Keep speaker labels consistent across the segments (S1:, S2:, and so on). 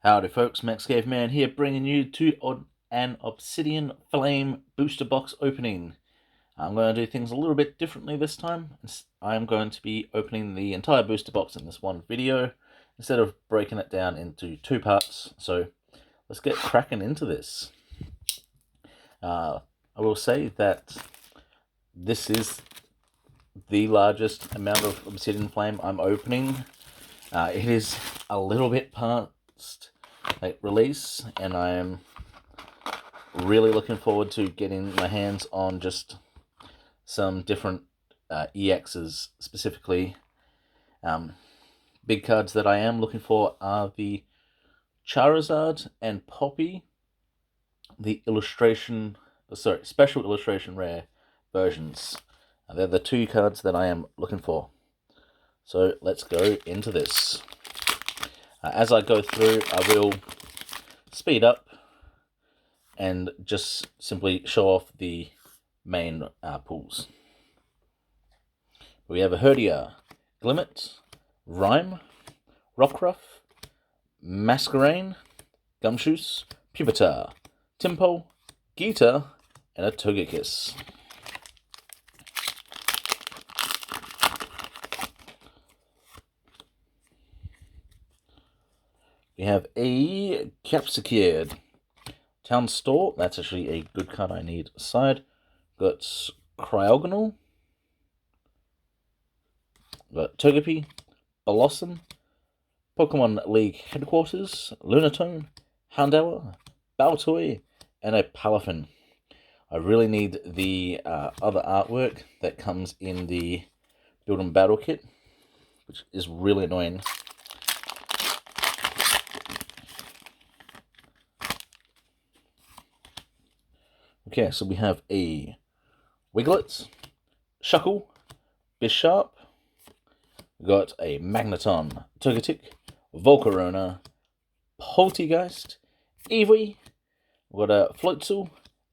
S1: Howdy folks, Max Caveman here, bringing you to an Obsidian Flame booster box opening. I'm going to do things a little bit differently this time. I'm going to be opening the entire booster box in this one video, instead of breaking it down into two parts. So let's get cracking into this. I will say that this is the largest amount of Obsidian Flame I'm opening. It is a little bit past release, and I am really looking forward to getting my hands on just some different EXs. Specifically, big cards that I am looking for are the Charizard and Poppy, the special illustration rare versions. They're the two cards that I am looking for. So let's go into this. As I go through, I will speed up and just simply show off the main pools. We have a Herdia, Glimmet, Rhyme, Rockruff, Masquerain, Gumshoos, Pupitar, Timpo, Geeta, and a Togekiss. We have a Capsicid, Town Store. That's actually a good card I need aside. Got Cryogonal. Got Togepi, Blossom, Pokemon League Headquarters, Lunatone, Houndour, Baltoy, and a Palafin. I really need the other artwork that comes in the Build and Battle kit, which is really annoying. Okay, so we have a Wiglet, Shuckle, Bisharp, we got a Magneton, Togetic, Volcarona, Poltegeist, Eevee, we got a Floatzel,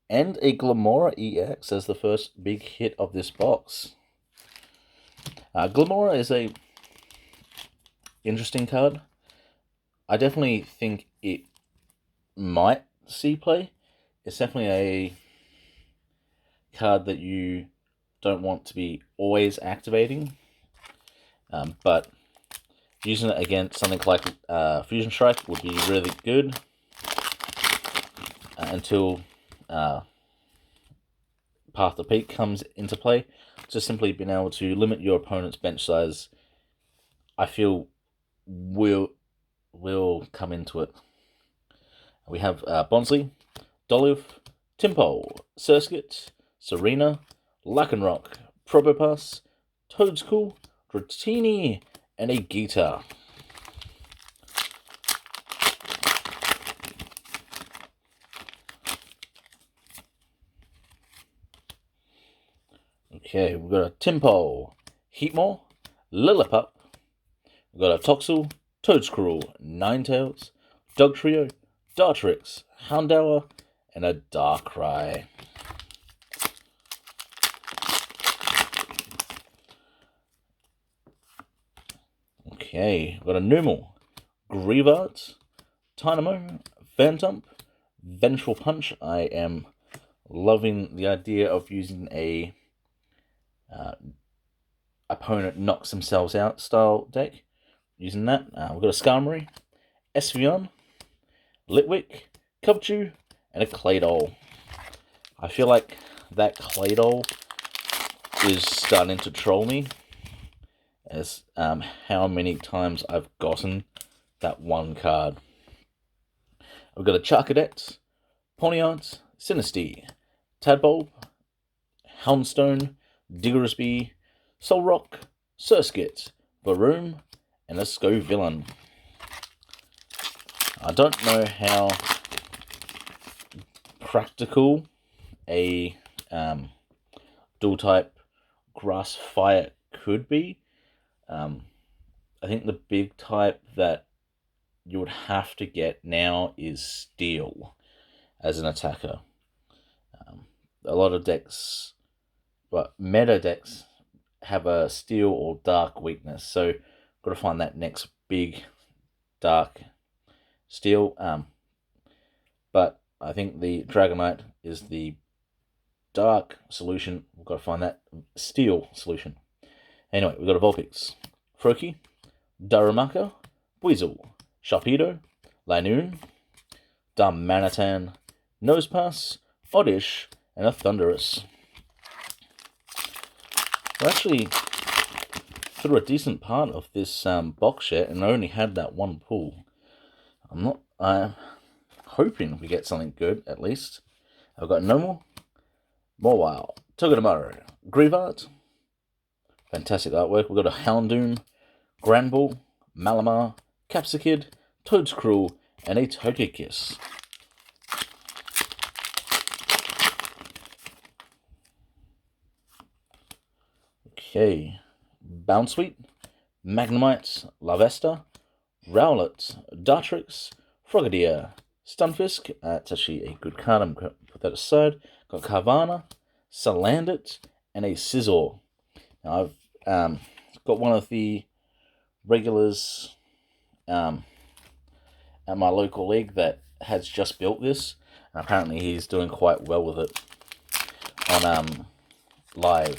S1: and a Glamora EX as the first big hit of this box. Glamora is a interesting card. I definitely think it might see play. It's definitely a card that you don't want to be always activating, but using it against something like Fusion Strike would be really good until Path to Peak comes into play. Just simply being able to limit your opponent's bench size, I feel will come into it. We have Bonsly, Dolive, Timpo, Surskit, Serena, Lycanroc, Probopass, Toedscool, Dratini, and a Geeta. Okay, we've got a Timpo, Heatmore, Lillipup, we've got a Toxel, Toedscruel, Ninetales, Dugtrio, Dartrix, Houndour, and a Darkrai. Okay, we've got a Numel, Greavard, Tynamo, Phantump, Vengeful Punch. I am loving the idea of using a opponent knocks themselves out style deck. Using that, we've got a Skarmory, Espeon, Litwick, Cubchoo, and a Claydol. I feel like that Claydol is starting to troll me, as how many times I've gotten that one card. We've got a Charcadet, Ponyard, Sinistea, Tadbulb, Houndstone, Diggersby, Solrock, Surskit, Varoom, and a Scovillain. I don't know how practical a dual type grass fire could be. I think the big type that you would have to get now is Steel as an attacker. A lot of decks, but meta decks, have a Steel or Dark weakness, so got to find that next big Dark steel. But I think the Dragonite is the dark solution. We've got to find that steel solution. Anyway, we've got a Vulpix, Froakie, Darumaka, Weasel, Sharpedo, Lanoon, Darmanitan, Nosepass, Oddish, and a Thundurus. We're actually through a decent part of this box set and I only had that one pull. I'm hoping we get something good at least. I've got Normal, Mawile, Togedemaru, Grievart. Fantastic artwork. We've got a Houndoom, Granbull, Malamar, Capsicid, Toedscruel, and a Togekiss. Okay. Bounsweet, Magnemite, Larvesta, Rowlet, Dartrix, Frogadier, Stunfisk. That's actually a good card. I'm going to put that aside. Got Carvana, Salandit, and a Scizor. Now I've got one of the regulars at my local league that has just built this, and apparently he's doing quite well with it on live.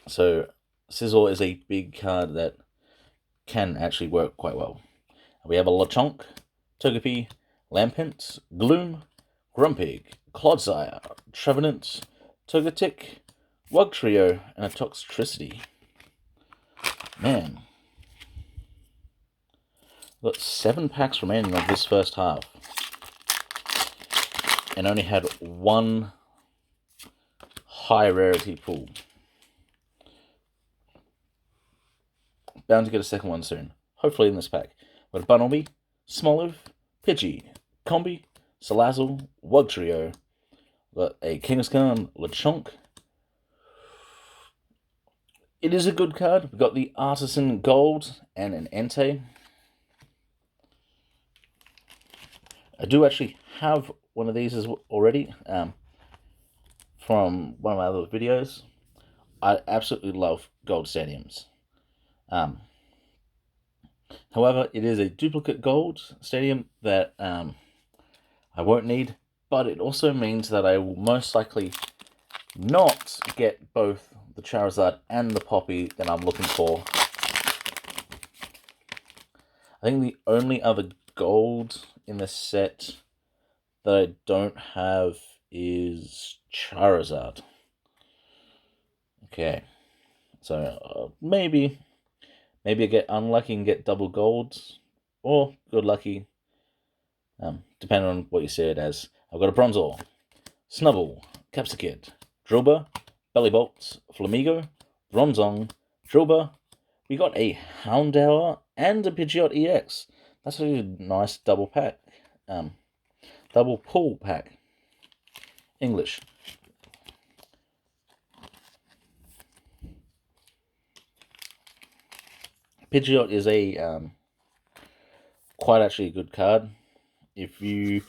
S1: So Scizor is a big card that can actually work quite well. We have a Lechonk, Togepi, Lampent, Gloom, Grumpig, Clodsire, Trevenant, Togetic, Wugtrio, and a Toxtricity. Man. We've got 7 packs remaining of this first half. And only had one high rarity pull. Bound to get a second one soon. Hopefully in this pack. We've got Bunnelby, Smoliv, Pidgey, Combi, Salazzle, Wugtrio. We've got a Kangaskhan, Lechonk. It is a good card. We've got the Artisan Gold and an Entei. I do actually have one of these already from one of my other videos. I absolutely love gold stadiums. However, it is a duplicate gold stadium that I won't need, but it also means that I will most likely not get both the Charizard and the Poppy that I'm looking for. I think the only other gold in this set that I don't have is Charizard. Okay, so maybe I get unlucky and get double golds, or good lucky, depending on what you see it as. I've got a Bronzor, Snubbull, Capsicid, Drillbur, Bellibolt, Flamigo, Bronzong, Drillbur. We got a Houndour and a Pidgeot EX. That's a nice double pack. Double pull pack. English. Pidgeot is a quite actually a good card. If you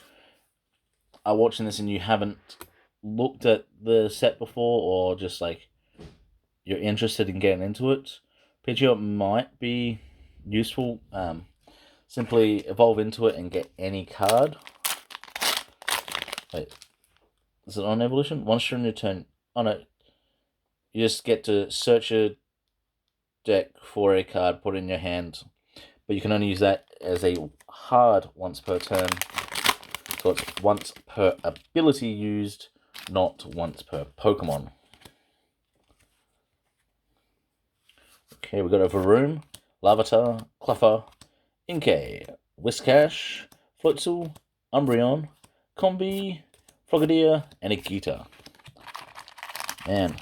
S1: are watching this and you haven't looked at the set before, or just like you're interested in getting into it, Pidgeot might be useful. Simply evolve into it and get any card. Wait, is it on evolution? Once during your turn, oh no, you just get to search your deck for a card, put it in your hand, but you can only use that as a hard once per turn. So it's once per ability used, not once per Pokemon. Okay, we've got a Varoom, Larvitar, Cluffer, Inkay, Whiscash, Floatzel, Umbreon, Combi, Frogadier, and a Gita. Man.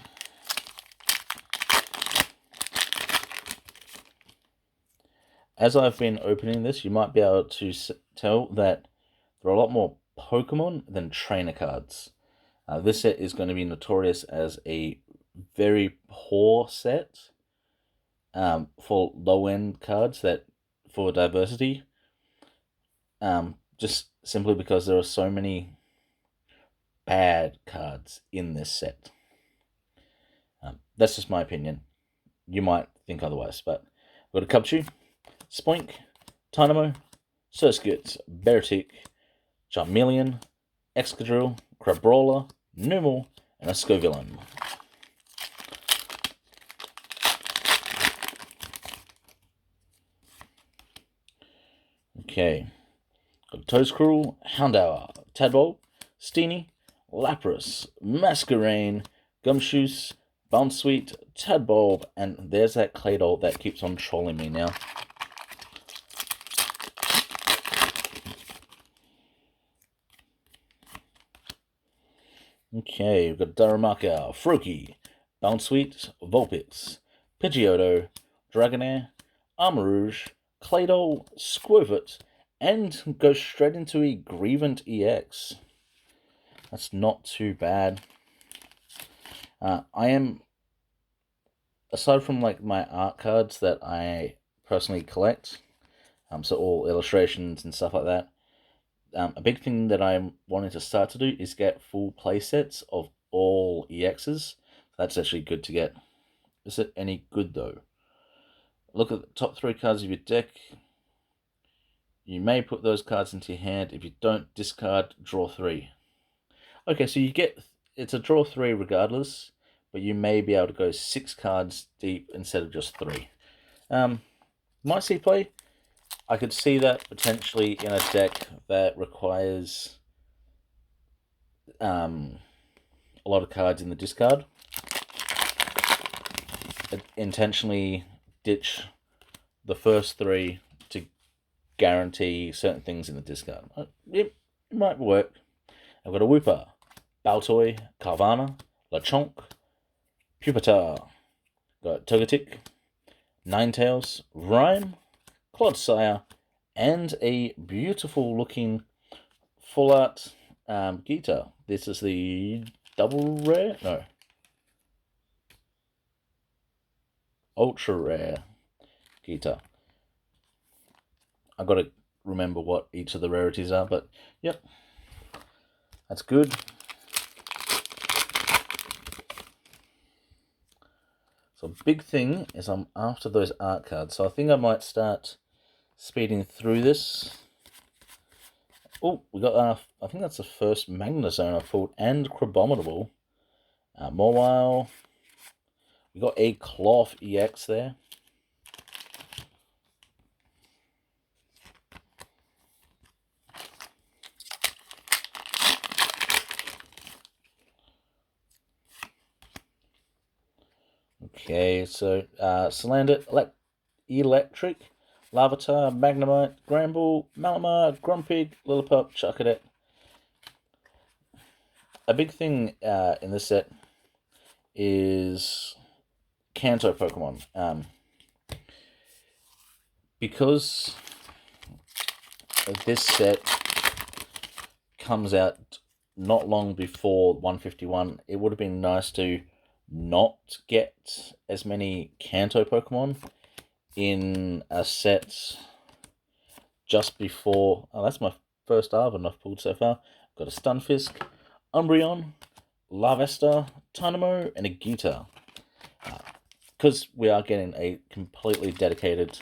S1: As I've been opening this, you might be able to tell that there are a lot more Pokemon than trainer cards. This set is going to be notorious as a very poor set for low-end cards that for diversity. Just simply because there are so many bad cards in this set. That's just my opinion. You might think otherwise, but we've got a Cubchoo, Spoink, Dynamo, Surskit, Beartic, Charmeleon, Excadrill, Crabrawler, Numel, and a Scovillain. Okay, got Toedscruel, Houndour, Tadbulb, Steenie, Lapras, Masquerain, Gumshoos, Bounsweet, Tadbulb, and there's that Claydol that keeps on trolling me now. Okay, we've got Darumaka, Froakie, Bounsweet, Vulpix, Pidgeotto, Dragonair, Armarouge, Claydol, Squirtle, and go straight into a Grievant EX. That's not too bad. I am, aside from like my art cards that I personally collect, so all illustrations and stuff like that, a big thing that I'm wanting to start to do is get full playsets of all EXs. That's actually good to get. Is it any good though? Look at the top 3 cards of your deck. You may put those cards into your hand. If you don't, discard, draw 3. Okay, so you get, it's a draw 3 regardless, but you may be able to go 6 cards deep instead of just 3. Might see play. I could see that potentially in a deck that requires a lot of cards in the discard. I'd intentionally ditch the first 3 to guarantee certain things in the discard. It might work. I've got a Wooper, Baltoy, Carvana, Lechonk, Pupitar, got Togetic, Ninetales, Rhyme, Clodsire, and a beautiful looking full art Gita. This is the double rare? No. Ultra rare Gita. I've got to remember what each of the rarities are, but yep. That's good. So big thing is I'm after those art cards. So I think I might start speeding through this. Oh, we got, I think that's the first Magnezone I've pulled, and Crabominable. Mawile. We got a Cloth EX there. Okay, so Salandit, Electric, Larvitar, Magnemite, Gramble, Malamar, Grumpig, Lillipup, Chuckadet. A big thing in this set is Kanto Pokemon. Because this set comes out not long before 151, it would have been nice to not get as many Kanto Pokemon in a set just before. Oh, that's my first Arven I've pulled so far. Got a Stunfisk, Umbreon, Larvesta, Tynamo, and a Gita. Because we are getting a completely dedicated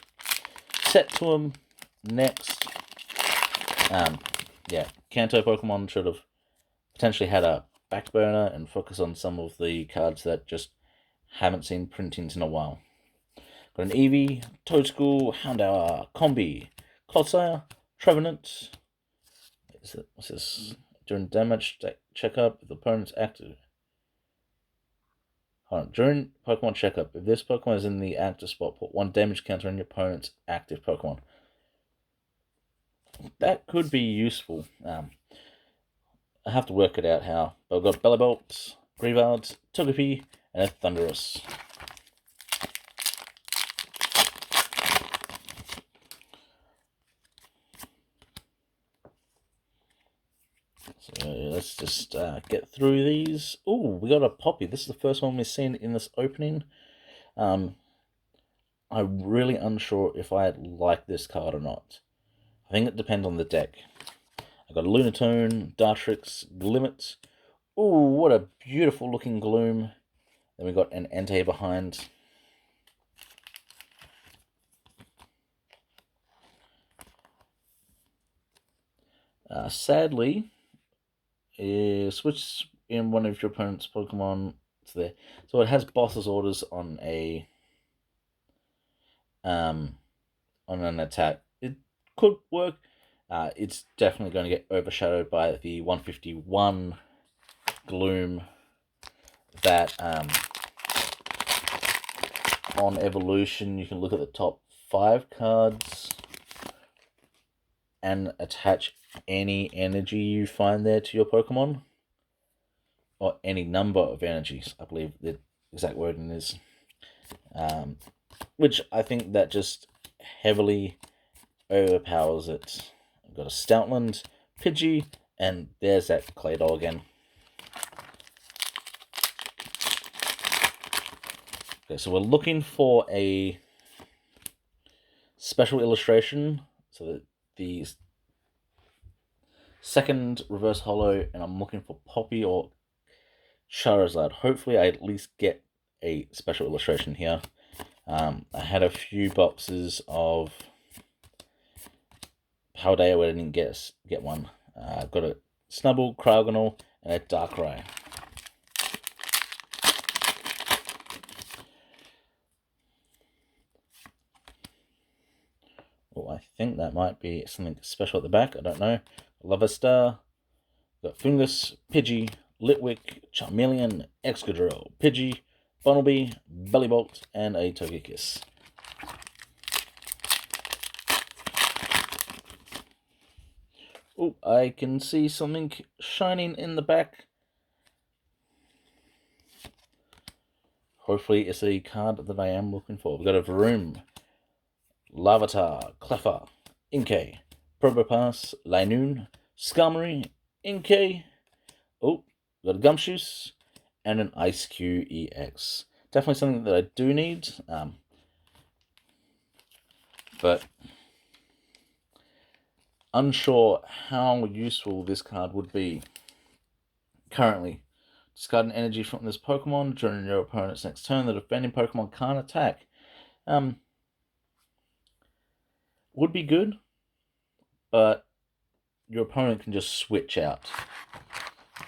S1: set to them next. Yeah, Kanto Pokemon should have potentially had a back burner and focus on some of the cards that just haven't seen printings in a while. Got an Eevee, Toadschool, Houndour, Combi, Clodsire, Trevenant. What's this? During damage checkup, if the opponent's active. Hold on. During Pokemon checkup, if this Pokemon is in the active spot, put 1 damage counter on your opponent's active Pokemon. That could be useful. I have to work it out how. But I've got Bellibolt, Greavard, Togepi, and a Thundurus. So let's just get through these. Oh, we got a Poppy. This is the first one we've seen in this opening. I'm really unsure if I like this card or not. I think it depends on the deck. I've got a Lunatone, Dartrix, Glimmet. Ooh, what a beautiful looking Gloom. Then we got an Entei behind. Sadly, switch in one of your opponent's Pokemon to there. So it has boss's orders on on an attack. It could work. It's definitely going to get overshadowed by the 151 Gloom that on evolution you can look at the top 5 cards and attach any energy you find there to your Pokemon, or any number of energies, I believe the exact wording is, which I think that just heavily overpowers it. I've got a Stoutland, Pidgey, and there's that Claydol again. Okay, so we're looking for a special illustration, so that the second reverse holo, and I'm looking for Poppy or Charizard. Hopefully I at least get a special illustration here. I had a few boxes of Paldea where I didn't get one. I've got a Snubbull, Cryogonal, and a Darkrai. Oh, I think that might be something special at the back. I don't know. Lava Star. Got Fungus, Pidgey, Litwick, Charmeleon, Excadrill, Pidgey, Bunnelby, Bellibolt, and a Togekiss. Oh, I can see something shining in the back. Hopefully it's a card that I am looking for. We've got a Varoom, Larvitar, Cleffa, Inkay, Probopass, Linoon, Skarmory, Inkay. Oh, got a Gumshoos, and an Ice-Q EX. Definitely something that I do need, but unsure how useful this card would be. Currently, discard an energy from this Pokemon during your opponent's next turn. The defending Pokemon can't attack. Would be good, but your opponent can just switch out.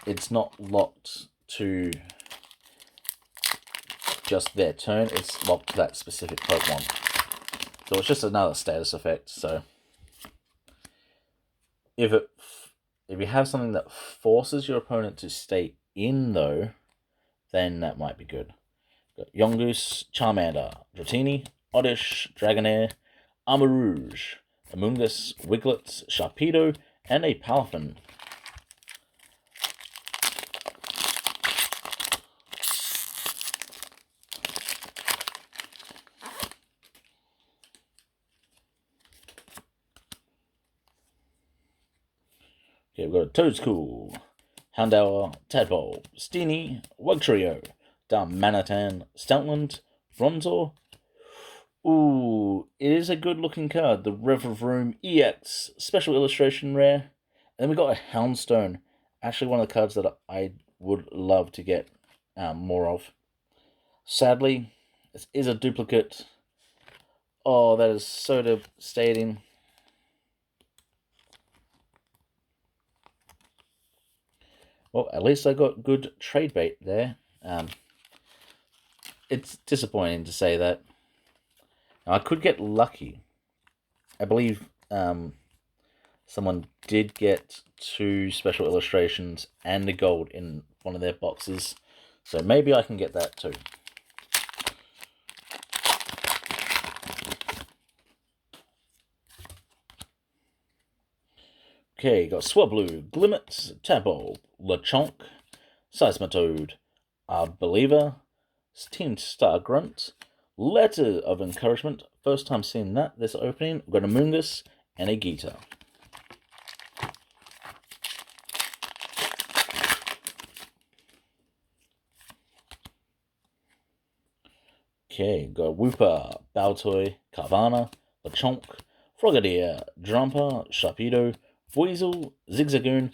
S1: It's not locked to just their turn, it's locked to that specific Pokemon. So it's just another status effect. So if you have something that forces your opponent to stay in, though, then that might be good. Got Yongoose, Charmander, Dratini, Oddish, Dragonair, Armarouge, Amoonguss, Wiglet, Sharpedo, and a Palafin. Okay, we've got a Toedscool, Houndour, Tadpole, Steenie, Wugtrio, Darmanitan, Stoutland, Bronzor. Ooh, it is a good looking card. The Revavroom EX, special illustration rare. And then we got a Houndstone. Actually, one of the cards that I would love to get more of. Sadly, this is a duplicate. Oh, that is so devastating. Well, at least I got good trade bait there. It's disappointing to say that. Now, I could get lucky. I believe someone did get 2 special illustrations and a gold in one of their boxes. So maybe I can get that too. Okay, got Swablu, Glimmet, Tadpole, Lechonk, Seismitoad, Believer, Team Star Grunt, Letter of Encouragement. First time seeing that this opening. We've got a Moongus and a Geeta. Okay, got Wooper, Baltoy, Carvana, Lechonk, Frogadier, Drumper, Sharpedo, Weasel, Zigzagoon,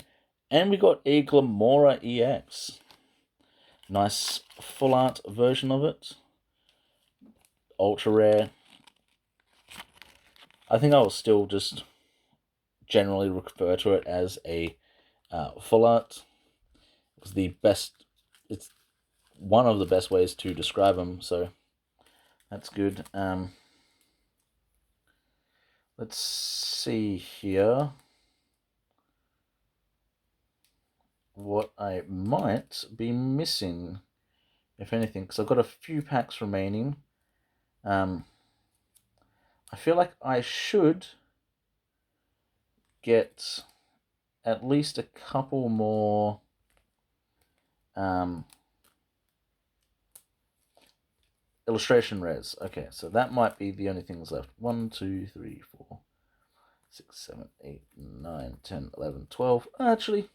S1: and we got a Glamora EX. Nice full art version of it. Ultra rare. I think I will still just generally refer to it as a full art. It's the best. It's one of the best ways to describe them. So that's good. Let's see here what I might be missing, if anything, because I've got a few packs remaining. I feel like I should get at least a couple more illustration rares. Okay, so that might be the only things left. 1, 2, 3, 4, 6, 7, 8, 9, 10, 11, 12. Actually,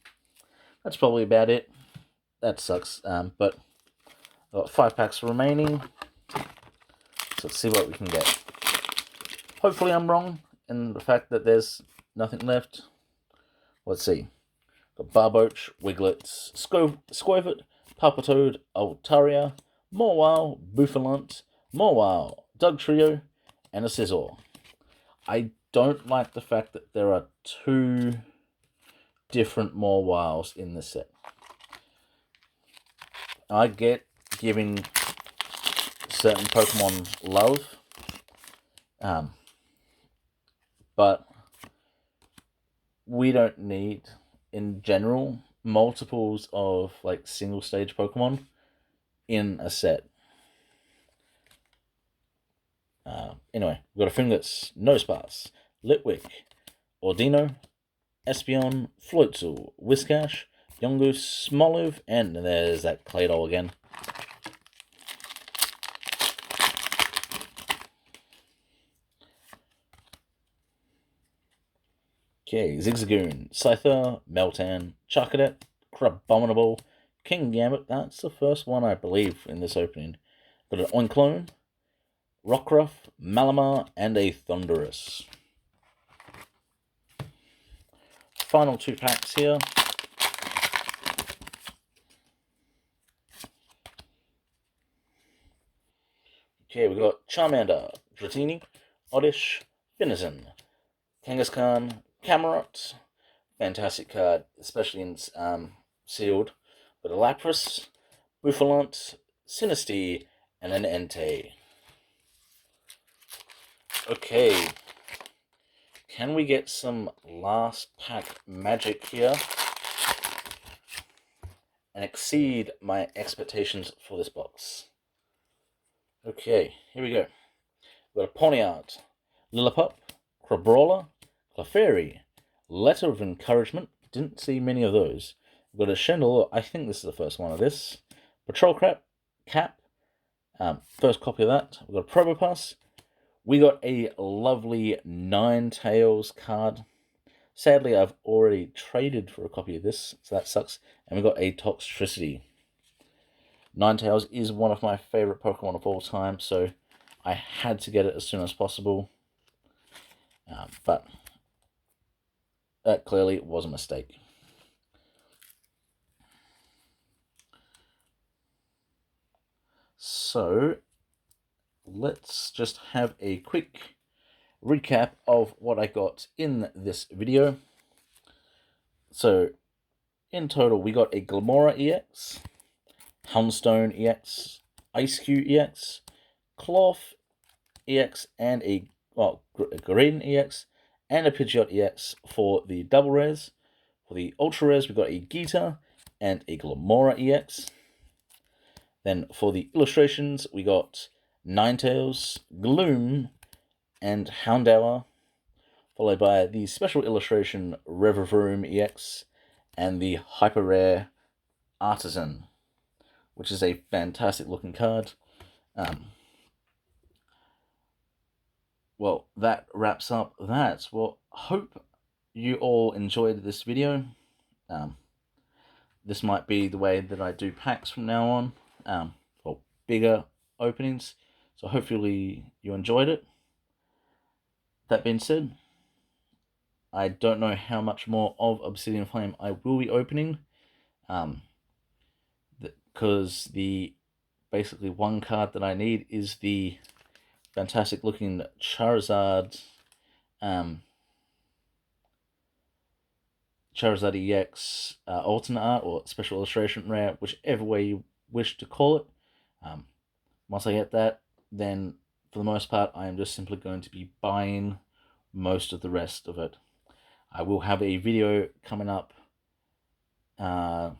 S1: that's probably about it. That sucks. But I've got 5 packs remaining. So let's see what we can get. Hopefully I'm wrong in the fact that there's nothing left. Let's see. Got Barboach, Wiglets, Squovit, Palpitoad, Altaria, Morwile, Bouffalant, Morwile, Dugtrio, and a Scizor. I don't like the fact that there are 2 different Morwiles in this set. I get giving certain Pokemon love, but we don't need, in general, multiples of like single stage Pokemon in a set. Anyway, we've got a Finglets, Nosepass, Litwick, Ordino, Espeon, Floatzel, Whiscash, Yongoose, Smoliv, and there's that Claydol again. Okay, Zigzagoon, Scyther, Meltan, Charcadet, Crabominable, King Gambit. That's the first one, I believe, in this opening. Got an Oinclone, Rockruff, Malamar, and a Thunderous. Final 2 packs here. Okay, we've got Charmander, Dratini, Oddish, Finizen, Kangaskhan, Camerot. Fantastic card, especially in sealed. But a Lapras, Bouffalant, Sinistea, and an Entei. Okay. Can we get some last pack magic here and exceed my expectations for this box? Okay, here we go. We've got a Ponyard, Lillipup, Crabrawler, Clefairy, Letter of Encouragement. Didn't see many of those. We've got a Shendel. I think this is the first one of this. Patrol Cap. First copy of that. We've got a Probopass. We got a lovely Ninetales card. Sadly, I've already traded for a copy of this, so that sucks. And we got a Toxtricity. Ninetales is one of my favorite Pokemon of all time, so I had to get it as soon as possible. But that clearly was a mistake. So let's just have a quick recap of what I got in this video. So in total, we got a Glamora EX, Houndstone EX, Ice-Q EX, Cloth EX, and a Green EX, and a Pidgeot EX for the double rares. For the ultra rares, we got a Geeta and a Glamora EX. Then for the illustrations, we got Ninetales, Gloom, and Houndour, followed by the special illustration Revavroom EX and the hyper rare Artisan, which is a fantastic looking card. Well, that wraps up that. Well, hope you all enjoyed this video. This might be the way that I do packs from now on, for bigger openings. So hopefully you enjoyed it. That being said, I don't know how much more of Obsidian Flame I will be opening, because the basically one card that I need is the fantastic looking Charizard Charizard EX alternate art or special illustration rare, whichever way you wish to call it. Once I get that, then for the most part, I am just simply going to be buying most of the rest of it. I will have a video coming up at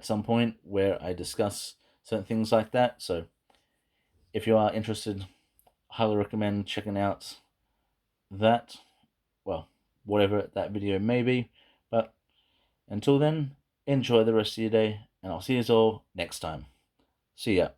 S1: some point where I discuss certain things like that. So if you are interested, highly recommend checking out that. Well, whatever that video may be. But until then, enjoy the rest of your day, and I'll see you all next time. See ya.